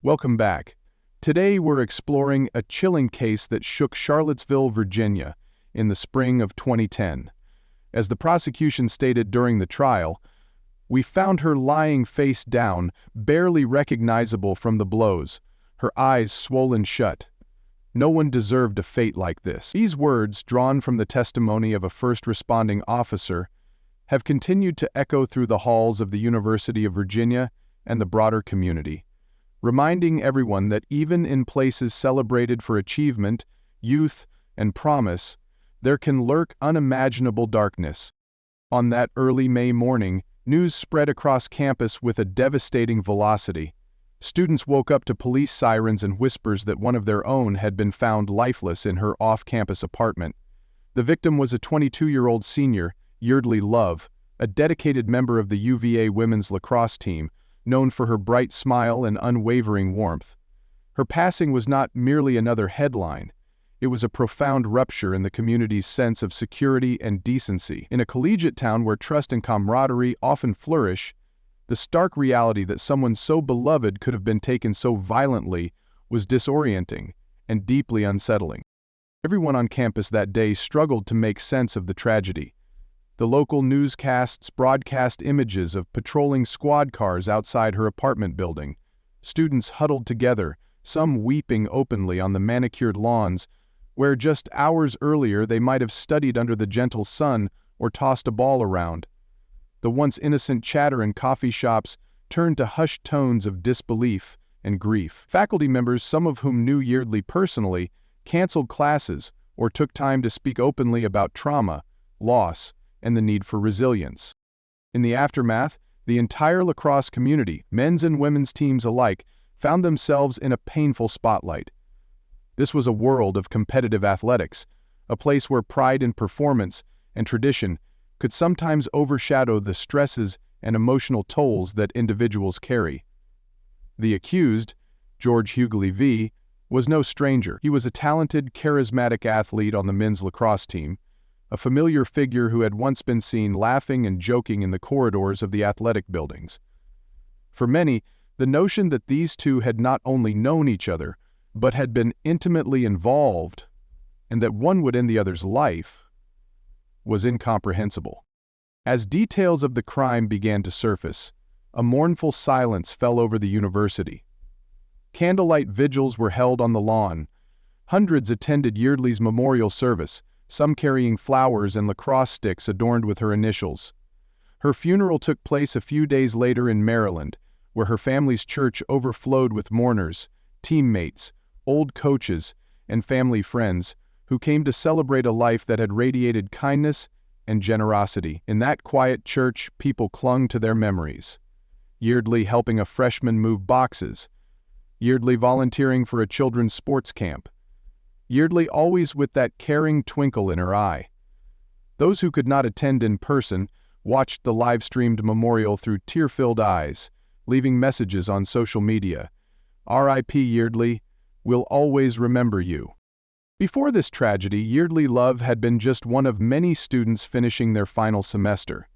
Welcome back. Today we're exploring a chilling case that shook Charlottesville, Virginia, in the spring of 2010. As the prosecution stated during the trial, we found her lying face down, barely recognizable from the blows, her eyes swollen shut. No one deserved a fate like this. These words, drawn from the testimony of a first responding officer, have continued to echo through the halls of the University of Virginia and the broader community, reminding everyone that even in places celebrated for achievement, youth, and promise, there can lurk unimaginable darkness. On that early May morning, news spread across campus with a devastating velocity. Students woke up to police sirens and whispers that one of their own had been found lifeless in her off-campus apartment. The victim was a 22-year-old senior, Yeardley Love, a dedicated member of the UVA women's lacrosse team, known for her bright smile and unwavering warmth. Her passing was not merely another headline. It was a profound rupture in the community's sense of security and decency. In a collegiate town where trust and camaraderie often flourish, the stark reality that someone so beloved could have been taken so violently was disorienting and deeply unsettling. Everyone on campus that day struggled to make sense of the tragedy. The local newscasts broadcast images of patrolling squad cars outside her apartment building, students huddled together, some weeping openly on the manicured lawns, where just hours earlier they might have studied under the gentle sun or tossed a ball around. The once innocent chatter in coffee shops turned to hushed tones of disbelief and grief. Faculty members, some of whom knew Yeardley personally, canceled classes or took time to speak openly about trauma, loss, and the need for resilience. In the aftermath, the entire lacrosse community, men's and women's teams alike, found themselves in a painful spotlight. This was a world of competitive athletics, a place where pride in performance and tradition could sometimes overshadow the stresses and emotional tolls that individuals carry. The accused, George Huguely V, was no stranger. He was a talented, charismatic athlete on the men's lacrosse team, a familiar figure who had once been seen laughing and joking in the corridors of the athletic buildings. For many, the notion that these two had not only known each other, but had been intimately involved, and that one would end the other's life, was incomprehensible. As details of the crime began to surface, a mournful silence fell over the university. Candlelight vigils were held on the lawn. Hundreds attended Yeardley's memorial service, some carrying flowers and lacrosse sticks adorned with her initials. Her funeral took place a few days later in Maryland, where her family's church overflowed with mourners, teammates, old coaches, and family friends who came to celebrate a life that had radiated kindness and generosity. In that quiet church, people clung to their memories. Yeardley helping a freshman move boxes, Yeardley volunteering for a children's sports camp, Yeardley always with that caring twinkle in her eye. Those who could not attend in person watched the live-streamed memorial through tear-filled eyes, leaving messages on social media. R.I.P. Yeardley, we'll always remember you. Before this tragedy, Yeardley Love had been just one of many students finishing their final semester.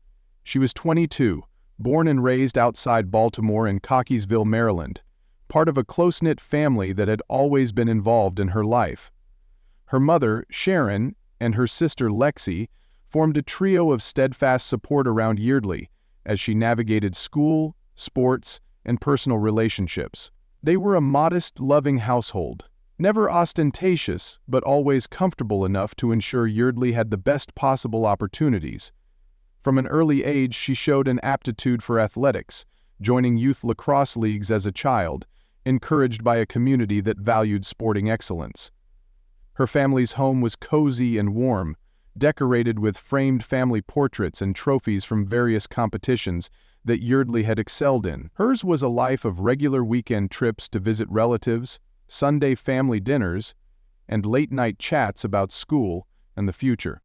She was 22, born and raised outside Baltimore in Cockeysville, Maryland, part of a close-knit family that had always been involved in her life. Her mother, Sharon, and her sister, Lexi, formed a trio of steadfast support around Yeardley as she navigated school, sports, and personal relationships. They were a modest, loving household, never ostentatious, but always comfortable enough to ensure Yeardley had the best possible opportunities. From an early age, she showed an aptitude for athletics, joining youth lacrosse leagues as a child, encouraged by a community that valued sporting excellence. Her family's home was cozy and warm, decorated with framed family portraits and trophies from various competitions that Yeardley had excelled in. Hers was a life of regular weekend trips to visit relatives, Sunday family dinners, and late-night chats about school and the future.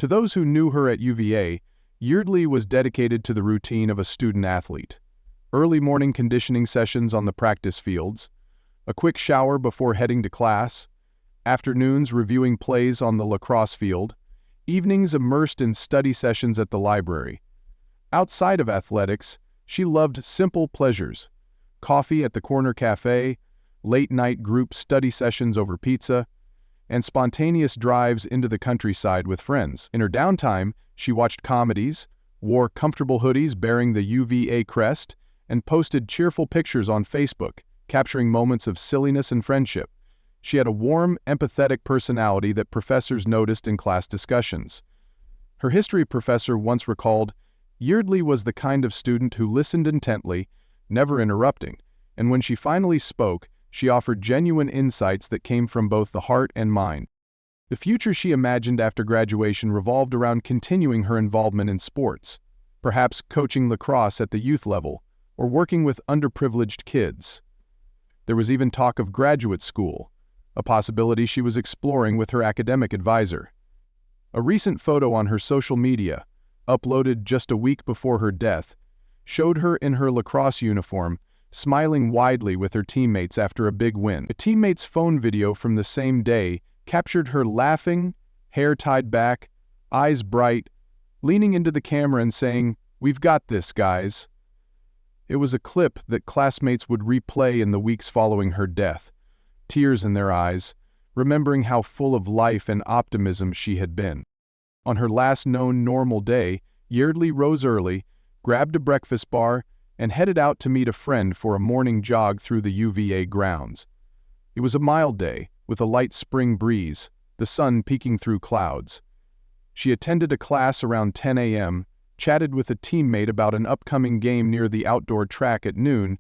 To those who knew her at UVA, Yeardley was dedicated to the routine of a student athlete. Early morning conditioning sessions on the practice fields, a quick shower before heading to class, afternoons reviewing plays on the lacrosse field, evenings immersed in study sessions at the library. Outside of athletics, she loved simple pleasures, coffee at the corner cafe, late-night group study sessions over pizza, and spontaneous drives into the countryside with friends. In her downtime, she watched comedies, wore comfortable hoodies bearing the UVA crest, and posted cheerful pictures on Facebook, capturing moments of silliness and friendship. She had a warm, empathetic personality that professors noticed in class discussions. Her history professor once recalled, "Yeardley was the kind of student who listened intently, never interrupting, and when she finally spoke, she offered genuine insights that came from both the heart and mind." The future she imagined after graduation revolved around continuing her involvement in sports, perhaps coaching lacrosse at the youth level, or working with underprivileged kids. There was even talk of graduate school, a possibility she was exploring with her academic advisor. A recent photo on her social media, uploaded just a week before her death, showed her in her lacrosse uniform, smiling widely with her teammates after a big win. A teammate's phone video from the same day captured her laughing, hair tied back, eyes bright, leaning into the camera and saying, "We've got this, guys." It was a clip that classmates would replay in the weeks following her death, tears in their eyes, remembering how full of life and optimism she had been. On her last known normal day, Yeardley rose early, grabbed a breakfast bar, and headed out to meet a friend for a morning jog through the UVA grounds. It was a mild day, with a light spring breeze, the sun peeking through clouds. She attended a class around 10 a.m., chatted with a teammate about an upcoming game near the outdoor track at noon,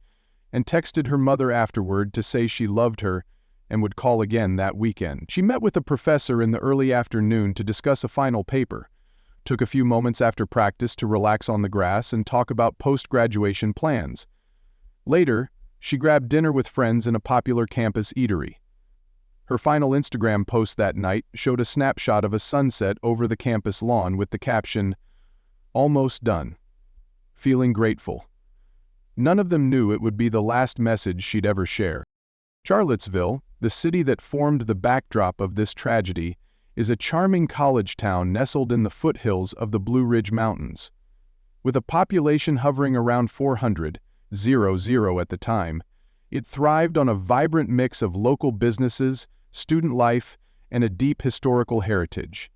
and texted her mother afterward to say she loved her and would call again that weekend. She met with a professor in the early afternoon to discuss a final paper, took a few moments after practice to relax on the grass and talk about post-graduation plans. Later, she grabbed dinner with friends in a popular campus eatery. Her final Instagram post that night showed a snapshot of a sunset over the campus lawn with the caption, "Almost done. Feeling grateful." None of them knew it would be the last message she'd ever share. Charlottesville, the city that formed the backdrop of this tragedy, is a charming college town nestled in the foothills of the Blue Ridge Mountains. With a population hovering around 400 at the time, it thrived on a vibrant mix of local businesses, student life, and a deep historical heritage.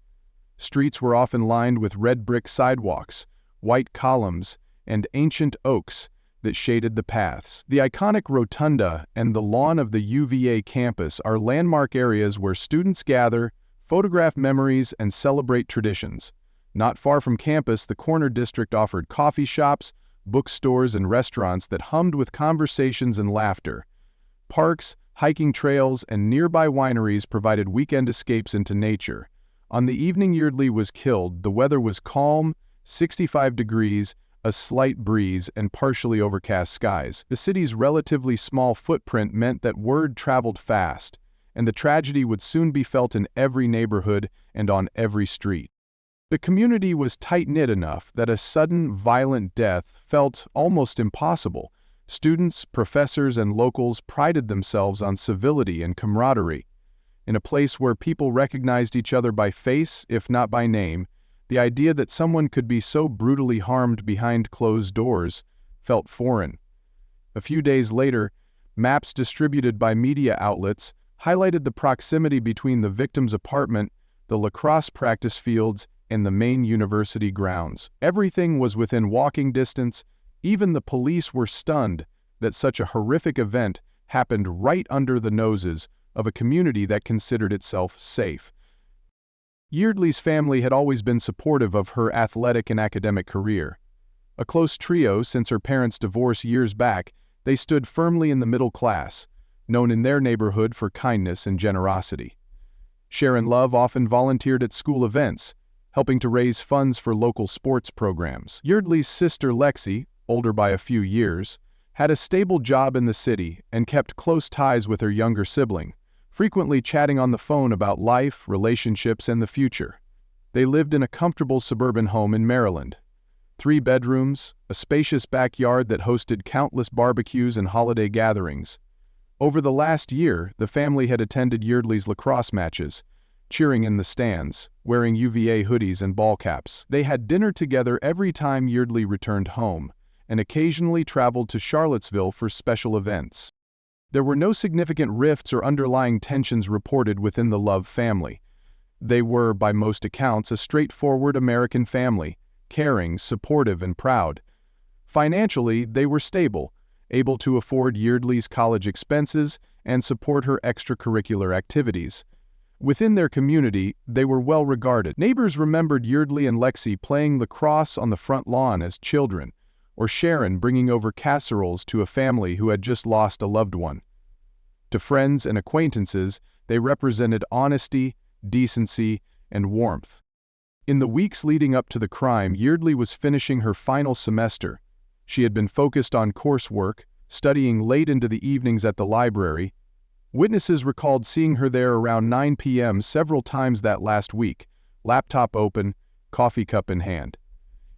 Streets were often lined with red brick sidewalks, white columns, and ancient oaks that shaded the paths. The iconic rotunda and the lawn of the UVA campus are landmark areas where students gather, photograph memories, and celebrate traditions. Not far from campus, the corner district offered coffee shops, bookstores, and restaurants that hummed with conversations and laughter. Parks, hiking trails, and nearby wineries provided weekend escapes into nature. On the evening Yeardley was killed, the weather was calm, 65 degrees, a slight breeze, and partially overcast skies. The city's relatively small footprint meant that word traveled fast, and the tragedy would soon be felt in every neighborhood and on every street. The community was tight-knit enough that a sudden, violent death felt almost impossible. Students, professors, and locals prided themselves on civility and camaraderie. In a place where people recognized each other by face, if not by name, the idea that someone could be so brutally harmed behind closed doors felt foreign. A few days later, maps distributed by media outlets highlighted the proximity between the victim's apartment, the lacrosse practice fields, and the main university grounds. Everything was within walking distance. Even the police were stunned that such a horrific event happened right under the noses of a community that considered itself safe. Yeardley's family had always been supportive of her athletic and academic career. A close trio since her parents' divorce years back, they stood firmly in the middle class, known in their neighborhood for kindness and generosity. Yeardley Love often volunteered at school events, helping to raise funds for local sports programs. Yeardley's sister Lexi, older by a few years, had a stable job in the city and kept close ties with her younger sibling, frequently chatting on the phone about life, relationships, and the future. They lived in a comfortable suburban home in Maryland. 3 bedrooms, a spacious backyard that hosted countless barbecues and holiday gatherings. Over the last year, the family had attended Yeardley's lacrosse matches, cheering in the stands, wearing UVA hoodies and ball caps. They had dinner together every time Yeardley returned home, and occasionally traveled to Charlottesville for special events. There were no significant rifts or underlying tensions reported within the Love family. They were, by most accounts, a straightforward American family, caring, supportive, and proud. Financially, they were stable, able to afford Yeardley's college expenses and support her extracurricular activities. Within their community, they were well regarded. Neighbors remembered Yeardley and Lexi playing lacrosse on the front lawn as children, or Sharon bringing over casseroles to a family who had just lost a loved one. To friends and acquaintances, they represented honesty, decency, and warmth. In the weeks leading up to the crime, Yeardley was finishing her final semester. She had been focused on coursework, studying late into the evenings at the library. Witnesses recalled seeing her there around 9 p.m. several times that last week, laptop open, coffee cup in hand.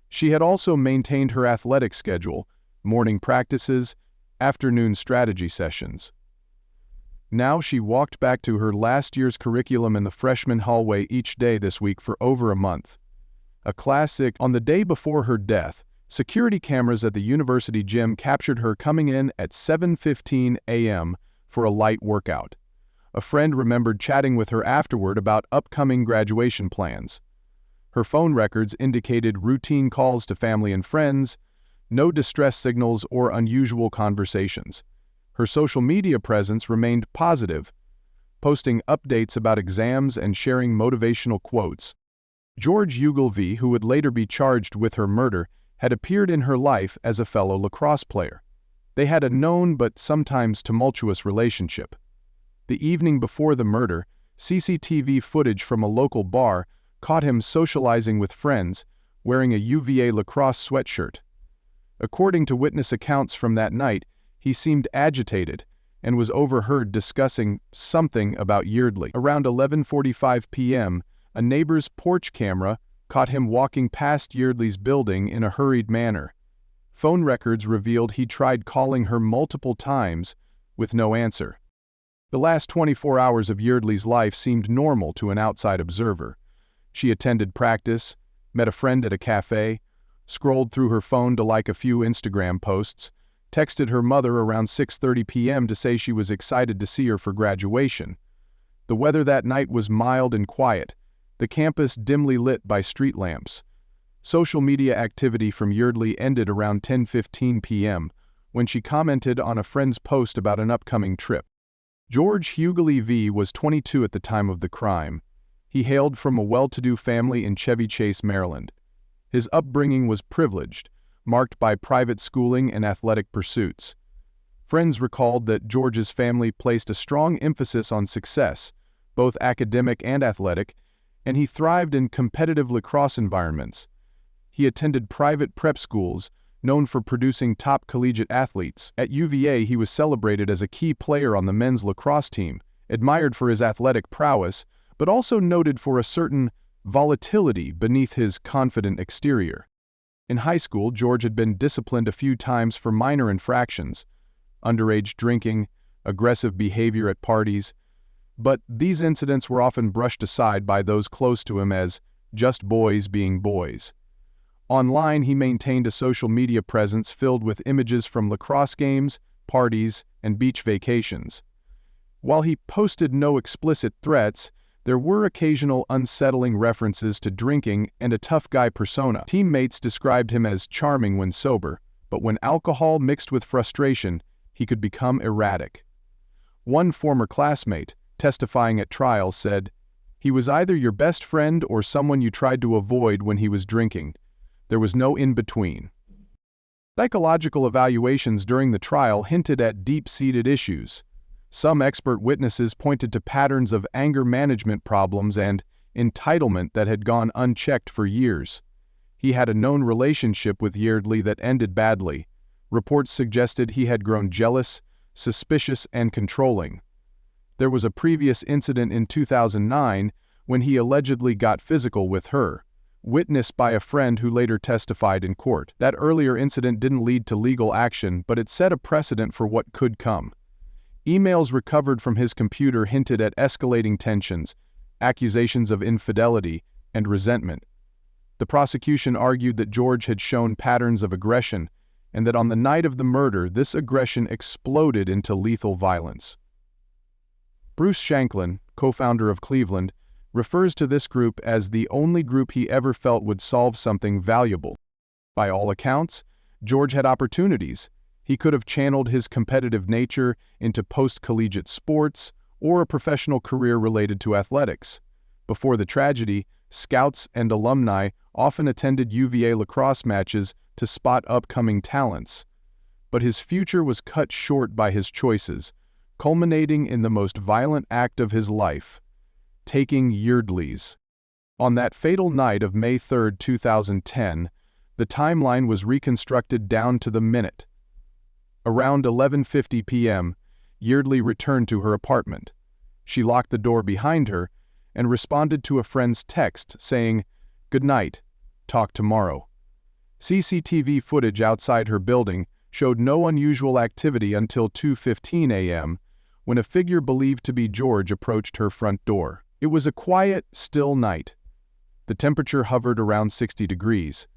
She had also maintained her athletic schedule, morning practices, afternoon strategy sessions. Now she walked back to her last year's curriculum in the freshman hallway each day this week for over a month. A classic. On the day before her death, security cameras at the university gym captured her coming in at 7:15 a.m. for a light workout. A friend remembered chatting with her afterward about upcoming graduation plans. Her phone records indicated routine calls to family and friends, no distress signals or unusual conversations. Her social media presence remained positive, posting updates about exams and sharing motivational quotes. George Huguely V, who would later be charged with her murder, had appeared in her life as a fellow lacrosse player. They had a known but sometimes tumultuous relationship. The evening before the murder, CCTV footage from a local bar caught him socializing with friends, wearing a UVA lacrosse sweatshirt. According to witness accounts from that night, he seemed agitated and was overheard discussing something about Yeardley. Around 11:45 p.m., a neighbor's porch camera caught him walking past Yeardley's building in a hurried manner. Phone records revealed he tried calling her multiple times, with no answer. The last 24 hours of Yeardley's life seemed normal to an outside observer. She attended practice, met a friend at a cafe, scrolled through her phone to like a few Instagram posts, texted her mother around 6:30 p.m. to say she was excited to see her for graduation. The weather that night was mild and quiet, the campus dimly lit by street lamps. Social media activity from Yeardley ended around 10:15 p.m., when she commented on a friend's post about an upcoming trip. George Huguely V was 22 at the time of the crime. He hailed from a well-to-do family in Chevy Chase, Maryland. His upbringing was privileged, marked by private schooling and athletic pursuits. Friends recalled that George's family placed a strong emphasis on success, both academic and athletic, and he thrived in competitive lacrosse environments. He attended private prep schools, known for producing top collegiate athletes. At UVA, he was celebrated as a key player on the men's lacrosse team, admired for his athletic prowess, but also noted for a certain volatility beneath his confident exterior. In high school, George had been disciplined a few times for minor infractions, underage drinking, aggressive behavior at parties, but these incidents were often brushed aside by those close to him as just boys being boys. Online, he maintained a social media presence filled with images from lacrosse games, parties, and beach vacations. While he posted no explicit threats, there were occasional unsettling references to drinking and a tough guy persona. Teammates described him as charming when sober, but when alcohol mixed with frustration, he could become erratic. One former classmate, testifying at trial, said, "He was either your best friend or someone you tried to avoid when he was drinking. There was no in-between." Psychological evaluations during the trial hinted at deep-seated issues. Some expert witnesses pointed to patterns of anger management problems and entitlement that had gone unchecked for years. He had a known relationship with Yeardley that ended badly. Reports suggested he had grown jealous, suspicious, and controlling. There was a previous incident in 2009 when he allegedly got physical with her, witnessed by a friend who later testified in court. That earlier incident didn't lead to legal action, but it set a precedent for what could come. Emails recovered from his computer hinted at escalating tensions, accusations of infidelity, and resentment. The prosecution argued that George had shown patterns of aggression, and that on the night of the murder, this aggression exploded into lethal violence. Bruce Shanklin, co-founder of Cleveland, refers to this group as the only group he ever felt would solve something valuable. By all accounts, George had opportunities. He could have channeled his competitive nature into post-collegiate sports or a professional career related to athletics. Before the tragedy, scouts and alumni often attended UVA lacrosse matches to spot upcoming talents. But his future was cut short by his choices, culminating in the most violent act of his life, taking Yeardley's. On that fatal night of May 3, 2010, the timeline was reconstructed down to the minute. Around 11:50 p.m., Yeardley returned to her apartment. She locked the door behind her and responded to a friend's text saying, "Good night, talk tomorrow." CCTV footage outside her building showed no unusual activity until 2:15 a.m., when a figure believed to be George approached her front door. It was a quiet, still night. The temperature hovered around 60 degrees.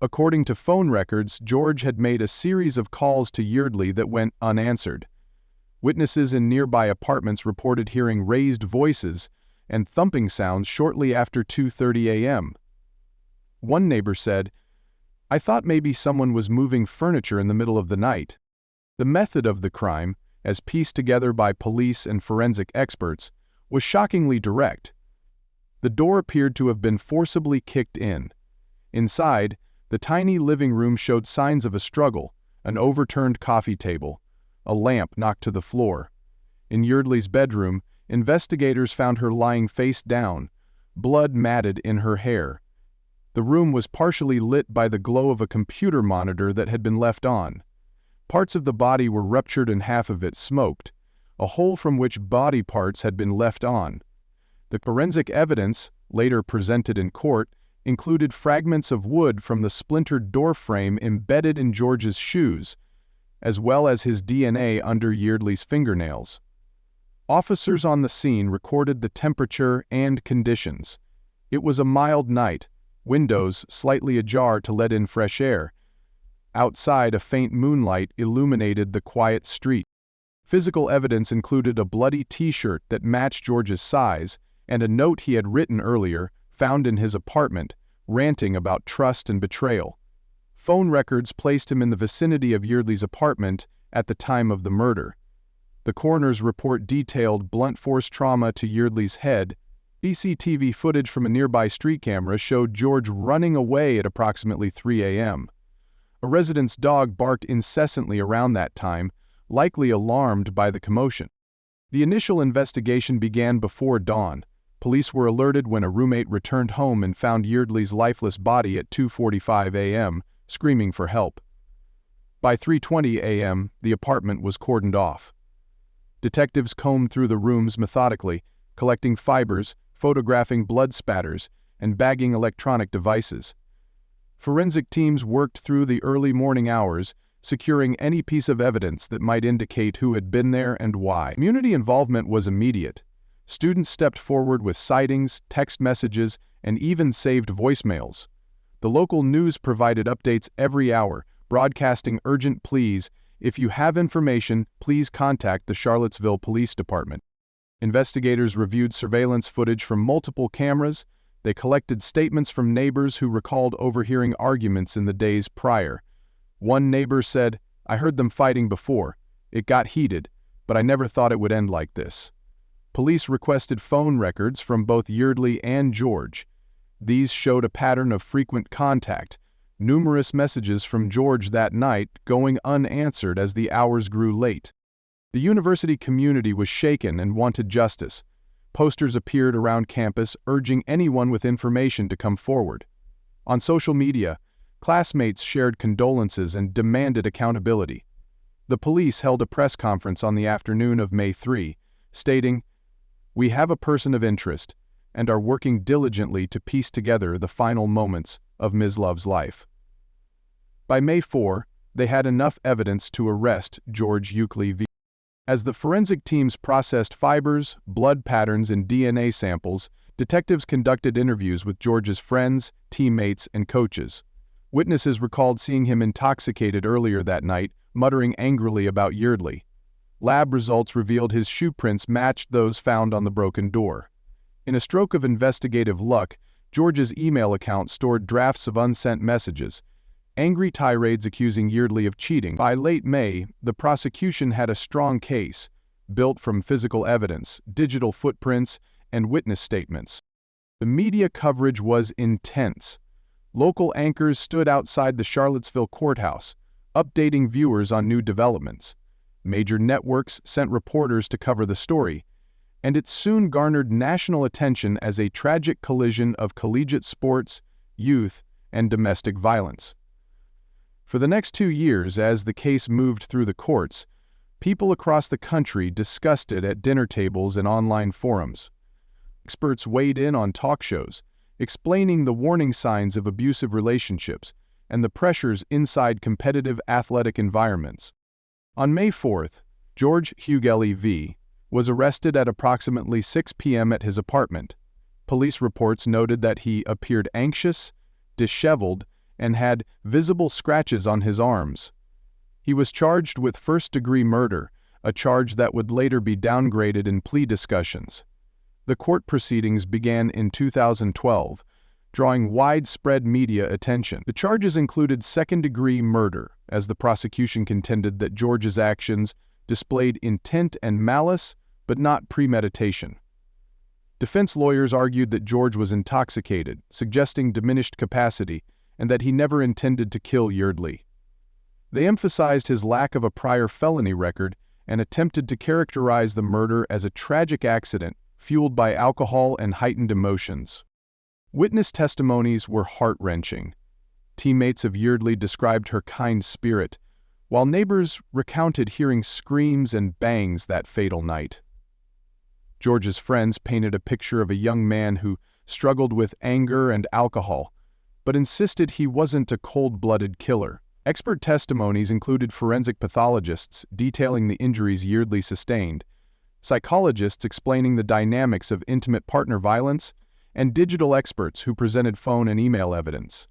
According to phone records, George had made a series of calls to Yeardley that went unanswered. Witnesses in nearby apartments reported hearing raised voices and thumping sounds shortly after 2:30 a.m. One neighbor said, "I thought maybe someone was moving furniture in the middle of the night." The method of the crime, as pieced together by police and forensic experts, was shockingly direct. The door appeared to have been forcibly kicked in. Inside, the tiny living room showed signs of a struggle: an overturned coffee table, a lamp knocked to the floor. In Yeardley's bedroom, investigators found her lying face down, blood matted in her hair. The room was partially lit by the glow of a computer monitor that had been left on. Parts of the body were ruptured and half of it smoked, a hole from which body parts had been left on. The forensic evidence, later presented in court, included fragments of wood from the splintered door frame embedded in George's shoes, as well as his DNA under Yeardley's fingernails. Officers on the scene recorded the temperature and conditions. It was a mild night, windows slightly ajar to let in fresh air. Outside, a faint moonlight illuminated the quiet street. Physical evidence included a bloody T-shirt that matched George's size and a note he had written earlier, found in his apartment, ranting about trust and betrayal. Phone records placed him in the vicinity of Yeardley's apartment at the time of the murder. The coroner's report detailed blunt force trauma to Yeardley's head. CCTV footage from a nearby street camera showed George running away at approximately 3 a.m. A resident's dog barked incessantly around that time, likely alarmed by the commotion. The initial investigation began before dawn. Police were alerted when a roommate returned home and found Yeardley's lifeless body at 2:45 a.m., screaming for help. By 3:20 a.m., the apartment was cordoned off. Detectives combed through the rooms methodically, collecting fibers, photographing blood spatters, and bagging electronic devices. Forensic teams worked through the early morning hours, securing any piece of evidence that might indicate who had been there and why. Community involvement was immediate. Students stepped forward with sightings, text messages, and even saved voicemails. The local news provided updates every hour, broadcasting urgent pleas: "If you have information, please contact the Charlottesville Police Department." Investigators reviewed surveillance footage from multiple cameras. They collected statements from neighbors who recalled overhearing arguments in the days prior. One neighbor said, "I heard them fighting before. It got heated, but I never thought it would end like this." Police requested phone records from both Yeardley and George. These showed a pattern of frequent contact, numerous messages from George that night going unanswered as the hours grew late. The university community was shaken and wanted justice. Posters appeared around campus urging anyone with information to come forward. On social media, classmates shared condolences and demanded accountability. The police held a press conference on the afternoon of May 3, stating, "We have a person of interest and are working diligently to piece together the final moments of Ms. Love's life." By May 4, they had enough evidence to arrest George Huguely V. As the forensic teams processed fibers, blood patterns, and DNA samples, detectives conducted interviews with George's friends, teammates, and coaches. Witnesses recalled seeing him intoxicated earlier that night, muttering angrily about Yeardley. Lab results revealed his shoe prints matched those found on the broken door. In a stroke of investigative luck, George's email account stored drafts of unsent messages, angry tirades accusing Yeardley of cheating. By late May, the prosecution had a strong case, built from physical evidence, digital footprints, and witness statements. The media coverage was intense. Local anchors stood outside the Charlottesville courthouse, updating viewers on new developments. Major networks sent reporters to cover the story, and it soon garnered national attention as a tragic collision of collegiate sports, youth, and domestic violence. For the next 2 years, as the case moved through the courts, people across the country discussed it at dinner tables and online forums. Experts weighed in on talk shows, explaining the warning signs of abusive relationships and the pressures inside competitive athletic environments. On May 4th, George Huguely V. was arrested at approximately 6 p.m. at his apartment. Police reports noted that he appeared anxious, disheveled, and had visible scratches on his arms. He was charged with first-degree murder, a charge that would later be downgraded in plea discussions. The court proceedings began in 2012, drawing widespread media attention. The charges included second-degree murder, as the prosecution contended that George's actions displayed intent and malice, but not premeditation. Defense lawyers argued that George was intoxicated, suggesting diminished capacity, and that he never intended to kill Yeardley. They emphasized his lack of a prior felony record and attempted to characterize the murder as a tragic accident fueled by alcohol and heightened emotions. Witness testimonies were heart-wrenching. Teammates of Yeardley described her kind spirit, while neighbors recounted hearing screams and bangs that fatal night. George's friends painted a picture of a young man who struggled with anger and alcohol, but insisted he wasn't a cold-blooded killer. Expert testimonies included forensic pathologists detailing the injuries Yeardley sustained, psychologists explaining the dynamics of intimate partner violence, and digital experts who presented phone and email evidence.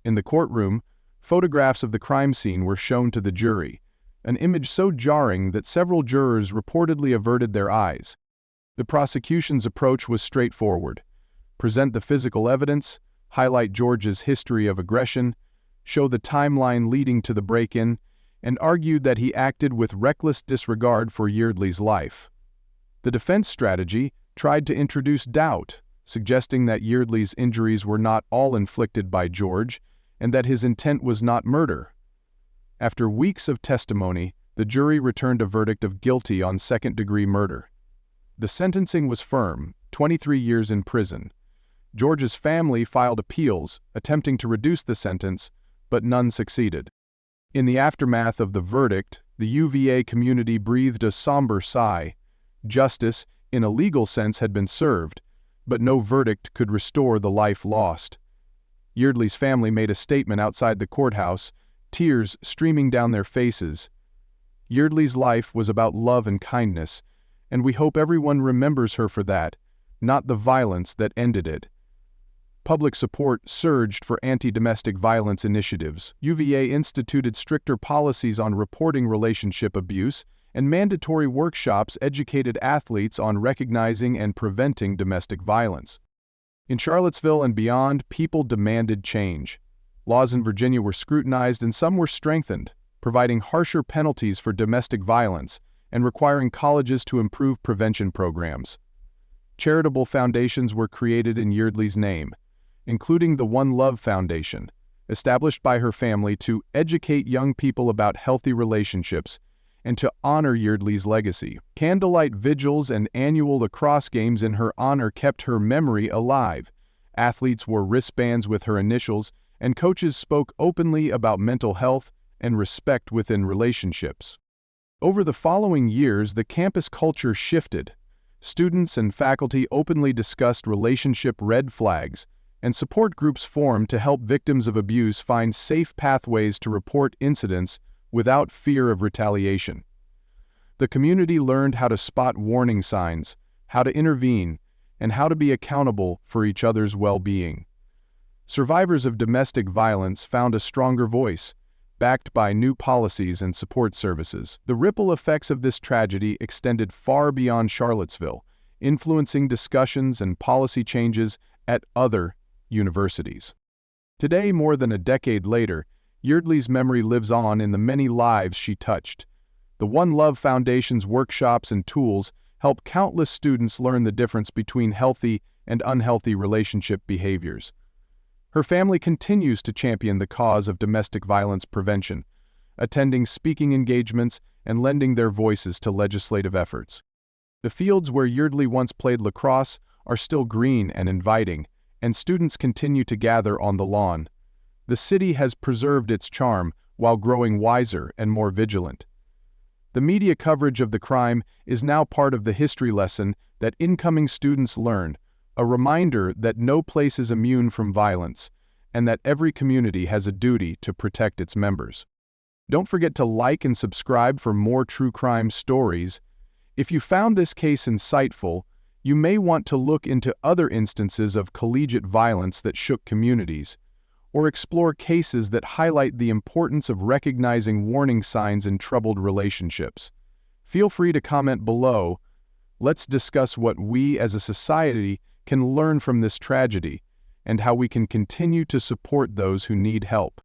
In the courtroom, photographs of the crime scene were shown to the jury, an image so jarring that several jurors reportedly averted their eyes. The prosecution's approach was straightforward: present the physical evidence, highlight George's history of aggression, show the timeline leading to the break-in, and argued that he acted with reckless disregard for Yeardley's life. The defense strategy tried to introduce doubt, suggesting that Yeardley's injuries were not all inflicted by George and that his intent was not murder. After weeks of testimony, the jury returned a verdict of guilty on second-degree murder. The sentencing was firm, 23 years in prison. George's family filed appeals, attempting to reduce the sentence, but none succeeded. In the aftermath of the verdict, the UVA community breathed a somber sigh. Justice, in a legal sense, had been served, but no verdict could restore the life lost. Yeardley's family made a statement outside the courthouse, tears streaming down their faces. Yeardley's life was about love and kindness, and we hope everyone remembers her for that, not the violence that ended it. Public support surged for anti-domestic violence initiatives. UVA instituted stricter policies on reporting relationship abuse, and mandatory workshops educated athletes on recognizing and preventing domestic violence. In Charlottesville and beyond, people demanded change. Laws in Virginia were scrutinized and some were strengthened, providing harsher penalties for domestic violence and requiring colleges to improve prevention programs. Charitable foundations were created in Yeardley's name, including the One Love Foundation, established by her family to educate young people about healthy relationships and to honor Yeardley's legacy. Candlelight vigils and annual lacrosse games in her honor kept her memory alive. Athletes wore wristbands with her initials, and coaches spoke openly about mental health and respect within relationships. Over the following years, the campus culture shifted. Students and faculty openly discussed relationship red flags, and support groups formed to help victims of abuse find safe pathways to report incidents without fear of retaliation. The community learned how to spot warning signs, how to intervene, and how to be accountable for each other's well-being. survivors of domestic violence found a stronger voice, backed by new policies and support services. The ripple effects of this tragedy extended far beyond Charlottesville, influencing discussions and policy changes at other universities. Today, more than a decade later, Yeardley's memory lives on in the many lives she touched. The One Love Foundation's workshops and tools help countless students learn the difference between healthy and unhealthy relationship behaviors. Her family continues to champion the cause of domestic violence prevention, attending speaking engagements and lending their voices to legislative efforts. The fields where Yeardley once played lacrosse are still green and inviting, and students continue to gather on the lawn. The city has preserved its charm while growing wiser and more vigilant. The media coverage of the crime is now part of the history lesson that incoming students learn, a reminder that no place is immune from violence, and that every community has a duty to protect its members. Don't forget to like and subscribe for more true crime stories. If you found this case insightful, you may want to look into other instances of collegiate violence that shook communities, or explore cases that highlight the importance of recognizing warning signs in troubled relationships. Feel free to comment below. Let's discuss what we as a society can learn from this tragedy and how we can continue to support those who need help.